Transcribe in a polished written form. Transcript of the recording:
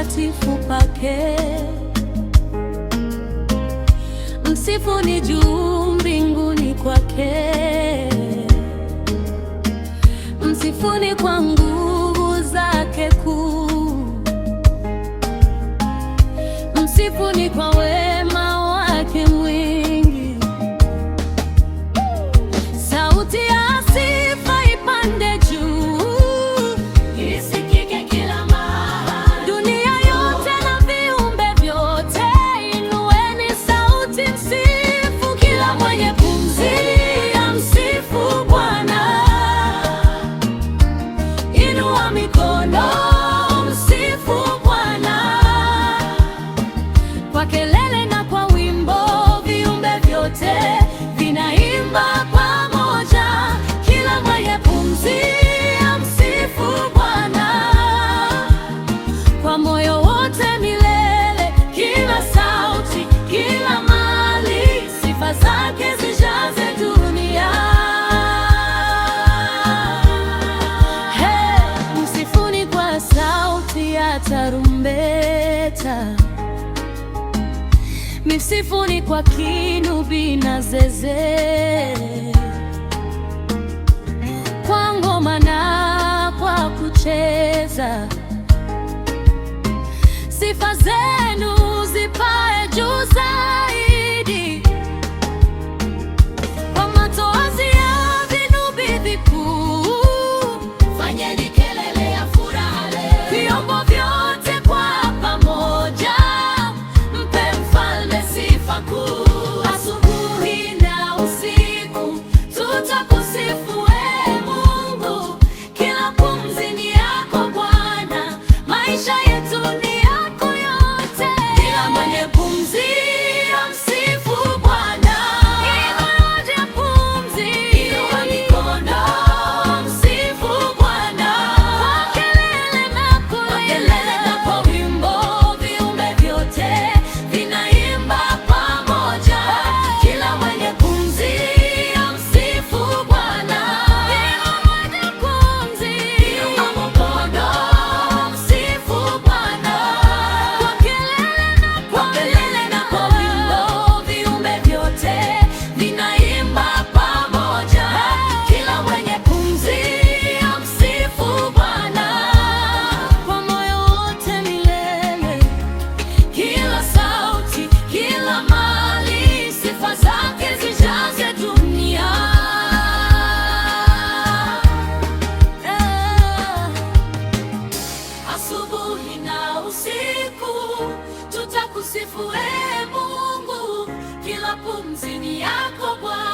patakatifu pake. Msifuni juu mbinguni kwake, msifuni kwa nguvu zake kuu, msifuni kwa wema wake mwingi. Sauti ya sifa ipande juu, isikike kila mahali. Dunia yote na viumbe vyote, inueni sauti, msifu. Kila mwenye pumzi amsifu Bwana. Inua mikono, msifu Bwana. Kwa kelele na kwa wimbo, viumbe vyote vinaimba pamoja. Kila mwenye pumzi amsifu Bwana. Kwa moyo wote milele, kila sauti, kila mali, sifa zake zijaze dunia. Hey, msifuni kwa sauti ya tarumbeta, msifuni kwa kinubi na zeze, kwa ngoma na kwa kucheza. Sifa zenu zipae juu zaidi, kwa matoazi ya vinubi vikuu. Fanyeni kelele ya furaha leo, vyombo vyote kwa pamoja, mpe mfalme sifa kuu. Asubuhi na usiku tutakusifu ee Mungu. Kila pumzi ni yako Bwana, maisha yetu ni yako yote. Kila mwenye pumzi amsifu Bwana. Inua pumzi, inua mikono, msifu Bwana. Kwa kelele na kwa wimbo, viumbe vyote vinaimba pamoja. Kila mwenye pumzi amsifu Bwana. Inua pumzi, inua mikono, msifu Bwana. Kwa kelele na kwa wimbo, viumbe vyote vinaimba pamoja. Kila mwenye pumzi amsifu Bwana. Kwa moyo wote milele, kila sauti, kila mali, sifa zake zijaze dunia. Asubuhi na usiku tutakusifu ee Mungu. Kila pumzi ni yako Bwana.